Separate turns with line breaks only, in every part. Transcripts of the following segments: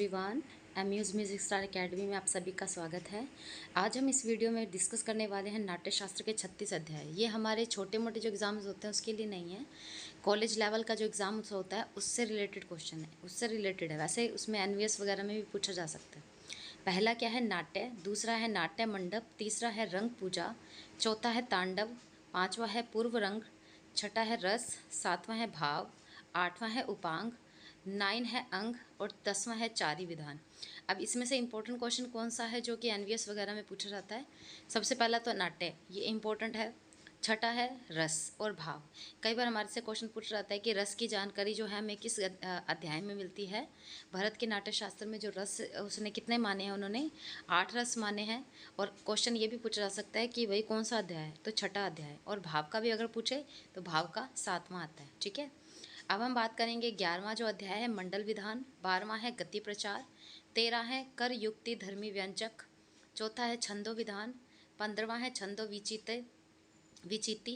Everyone, एम्यूज़ music star academy में आप सभी का स्वागत है। आज हम इस वीडियो में डिस्कस करने वाले हैं नाट्य शास्त्र के 36 अध्याय। ये हमारे छोटे मोटे जो एग्ज़ाम्स होते हैं उसके लिए नहीं है, कॉलेज लेवल का जो एग्ज़ाम होता है उससे रिलेटेड क्वेश्चन है, उससे रिलेटेड है। वैसे उसमें एनवीएस वगैरह में भी पूछा जा सकता है। पहला क्या है नाट्य, दूसरा है नाट्य मंडप, तीसरा है रंग पूजा, चौथा है तांडव, पाँचवा है पूर्व रंग, छठा है रस, सातवां है भाव, आठवां है उपांग, 9 है अंग और 10वां है चारी विधान। अब इसमें से इंपॉर्टेंट क्वेश्चन कौन सा है जो कि एनवीएस वगैरह में पूछा जाता है? सबसे पहला तो नाट्य, ये इंपॉर्टेंट है। छठा है रस और भाव। कई बार हमारे से क्वेश्चन पूछा जाता है कि रस की जानकारी जो है हमें किस अध्याय में मिलती है। भरत के नाट्य शास्त्र में जो रस उसने कितने माने हैं, उन्होंने 8 रस माने हैं। और क्वेश्चन ये भी पूछा जा सकता है कि वही कौन सा अध्याय है, तो छठा अध्याय है। और भाव का भी अगर पूछे तो भाव का 7वां आता है। ठीक है, अब हम बात करेंगे 11वां जो अध्याय है मंडल विधान, 12वां है गति प्रचार, 13 है कर युक्ति धर्मी व्यंजक, चौथा है छंदो विधान, 15वां है छंदो विचिति,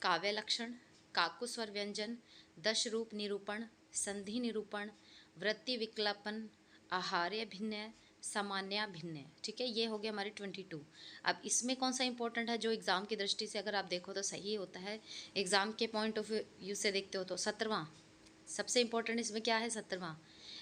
काव्य लक्षण, काकु स्वर व्यंजन, दश रूप निरूपण, संधि निरूपण, वृत्ति विकल्पन, आहार्य भिन्न, सामान्य भिन्न। ठीक है, ये हो गया हमारे 22। अब इसमें कौन सा इंपॉर्टेंट है जो एग्ज़ाम की दृष्टि से अगर आप देखो तो सही होता है, एग्ज़ाम के पॉइंट ऑफ व्यू से देखते हो तो 17वां सबसे इंपॉर्टेंट। इसमें क्या है 17वां,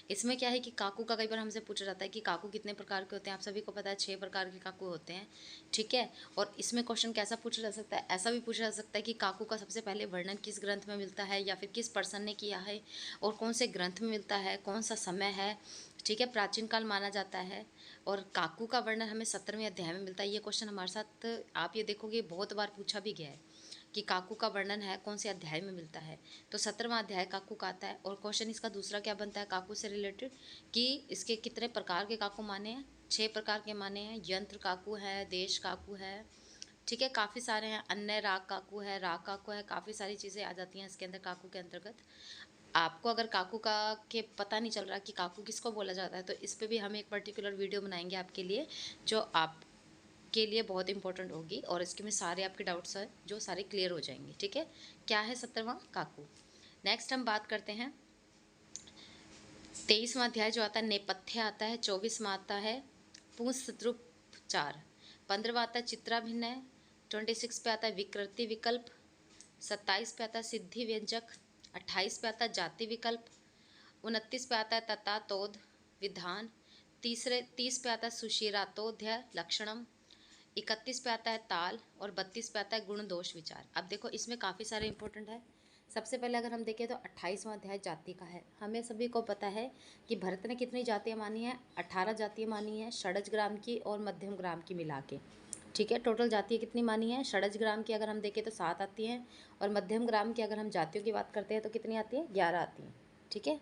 इसमें क्या है कि काकू का कई बार हमसे पूछा जाता है कि काकू कितने प्रकार के होते हैं। आप सभी को पता है 6 प्रकार के काकू होते हैं। ठीक है, और इसमें क्वेश्चन कैसा पूछा जा सकता है, ऐसा भी पूछा जा सकता है कि काकू का सबसे पहले वर्णन किस ग्रंथ में मिलता है या फिर किस पर्सन ने किया है और कौन से ग्रंथ में मिलता है, कौन सा समय है। ठीक है, प्राचीन काल माना जाता है और काकू का वर्णन हमें 17वें अध्याय में मिलता है। ये क्वेश्चन हमारे साथ आप ये देखोगे बहुत बार पूछा भी गया है कि काकू का वर्णन है कौन से अध्याय में मिलता है, तो 17वां अध्याय काकू का आता है। और क्वेश्चन इसका दूसरा क्या बनता है काकू से रिलेटेड कि इसके कितने प्रकार के काकू माने हैं, 6 प्रकार के माने हैं। यंत्र काकू है, देश काकू है, ठीक है, काफ़ी सारे हैं। अन्य राग काकू है, काफ़ी सारी चीज़ें आ जाती हैं इसके अंदर काकू के अंतर्गत। आपको अगर काकू का के पता नहीं चल रहा कि काकू किसको बोला जाता है तो इस पर भी हम एक पर्टिकुलर वीडियो बनाएंगे आपके लिए, जो आप के लिए बहुत इंपॉर्टेंट होगी और इसके में सारे आपके डाउट्स हैं जो सारे क्लियर हो जाएंगे। ठीक है, क्या है 17वां काकू। नेक्स्ट हम बात करते हैं 23वां अध्याय जो आता है नेपथ्य आता है, 24वां आता है पुंसत्रुपचार, 15वां आता है चित्राभिनय, 26 पे आता है विकृति विकल्प, 27 पे आता है सिद्धि व्यंजक, 28 पे आता है जाति विकल्प, 29 पे आता है ततातोद विधान, 30 पे आता है सुशिरातोध्याय लक्षणम, 31 पे आता है ताल और 32 पे आता है गुण दोष विचार। अब देखो इसमें काफ़ी सारे इंपॉर्टेंट है। सबसे पहले अगर हम देखें तो 28वां अध्याय जाति का है। हमें सभी को पता है कि भरत ने कितनी जातियाँ मानी हैं, 18 जातियाँ मानी हैं, षडज ग्राम की और मध्यम ग्राम की मिला के। ठीक है, टोटल जातियाँ कितनी मानी हैं, षडज ग्राम की अगर हम देखें तो 7 आती हैं और मध्यम ग्राम की अगर हम जातियों की बात करते हैं तो कितनी आती है, 11 आती हैं। ठीक है,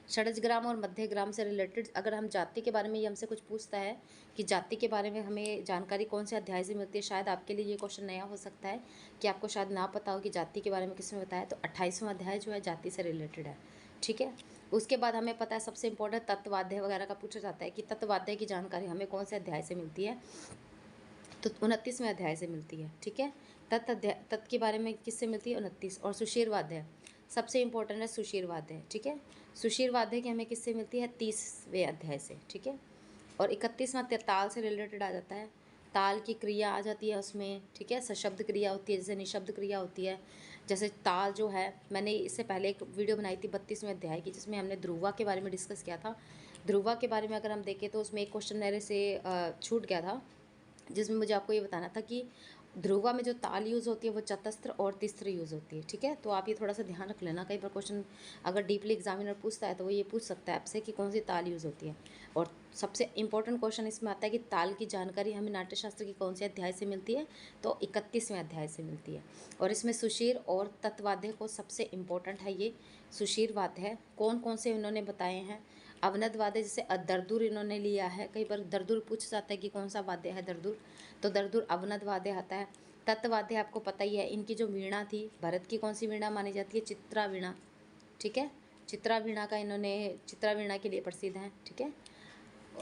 षडज ग्राम और मध्य ग्राम से रिलेटेड अगर हम जाति के बारे में ये हमसे कुछ पूछता है कि जाति के बारे में हमें जानकारी कौन से अध्याय से मिलती है, शायद आपके लिए ये क्वेश्चन नया हो सकता है कि आपको शायद ना पता हो कि जाति के बारे में किसने बताया, तो 28वां अध्याय जो है जाति से रिलेटेड है। ठीक है, उसके बाद हमें पता है सबसे इंपॉर्टेंट तत्वाध्याय वगैरह का पूछा जाता है कि तत्वाध्याय की जानकारी हमें कौन से अध्याय से मिलती है, तो 29वें अध्याय से मिलती है। ठीक है, तत् के बारे में किससे मिलती है, 29। और सुशीरवाद्य सबसे इंपॉर्टेंट है सुशीरवाद्य। ठीक है, सुशीरवाद्य की हमें किससे मिलती है, 30वें अध्याय से। ठीक है, और 31वां ताल से रिलेटेड आ जाता है, ताल की क्रिया आ जाती है उसमें। ठीक है, सशब्द क्रिया होती है, जैसे निशब्द क्रिया होती है। जैसे ताल जो है, मैंने इससे पहले एक वीडियो बनाई थी 32वें अध्याय की जिसमें हमने ध्रुवा के बारे में डिस्कस किया था। ध्रुवा के बारे में अगर हम देखें तो उसमें एक क्वेश्चन मेरे से छूट गया था जिसमें मुझे आपको ये बताना था कि ध्रुवा में जो ताल यूज़ होती है वो चतस्त्र और तिस्त्र यूज़ होती है। ठीक है, तो आप ये थोड़ा सा ध्यान रख लेना, कई बार क्वेश्चन अगर डीपली एग्जामिनर पूछता है तो वो ये पूछ सकता है आपसे कि कौन सी ताल यूज़ होती है। और सबसे इंपॉर्टेंट क्वेश्चन इसमें आता है कि ताल की जानकारी हमें नाट्यशास्त्र की कौन से अध्याय से मिलती है, तो 31वें अध्याय से मिलती है। और इसमें सुशीर और तत्वाध्याय को सबसे इम्पोर्टेंट है ये सुशीर वाद्य है। कौन कौन से इन्होंने बताए हैं, अवनद वाद्य जैसे दरदुर इन्होंने लिया है, कई बार दरदुर पूछ जाता है कि कौन सा वाद्य है दरदुर, तो दरदुर अवनद वाद्य आता है। तत्वाद्य आपको पता ही है, इनकी जो वीणा थी, भरत की कौन सी वीणा मानी जाती है, चित्रा वीणा। ठीक है, चित्रा वीणा का इन्होंने, चित्रा वीणा के लिए प्रसिद्ध हैं। ठीक है,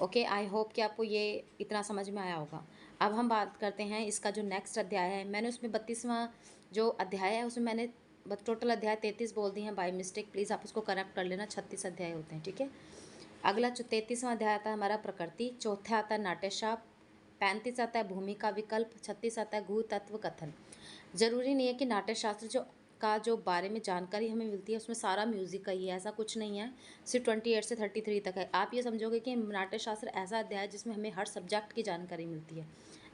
ओके, आई होप कि आपको ये इतना समझ में आया होगा। अब हम बात करते हैं इसका जो नेक्स्ट अध्याय है, मैंने उसमें 32वां जो अध्याय है उसमें मैंने टोटल अध्याय 33 बोल दिए हैं बाय मिस्टेक, प्लीज़ आप उसको करेक्ट कर लेना, 36 अध्याय होते हैं। ठीक है, अगला जो 33वां अध्याय आता है हमारा प्रकृति, चौथा आता है नाट्यशास्त्र, 35 आता है भूमिका विकल्प, 36 आता है भू तत्व कथन। ज़रूरी नहीं है कि नाट्यशास्त्र जो बारे में जानकारी हमें मिलती है उसमें सारा म्यूज़िक का ही है, ऐसा कुछ नहीं है। सिर्फ 28 से 33 तक है। आप ये समझोगे कि नाट्यशास्त्र ऐसा अध्याय है जिसमें हमें हर सब्जेक्ट की जानकारी मिलती है।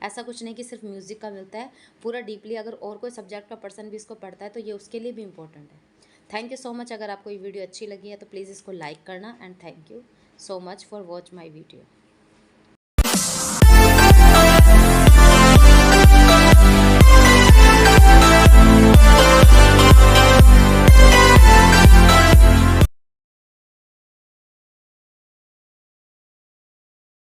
ऐसा कुछ नहीं कि सिर्फ म्यूज़िक का मिलता है, पूरा डीपली अगर और कोई सब्जेक्ट का पर्सन भी इसको पढ़ता है तो ये उसके लिए भी इम्पोर्टेंट है। Thank you so much. अगर आपको ये वीडियो अच्छी लगी है तो प्लीज़ इसको लाइक करना, and thank you so much for watch my video.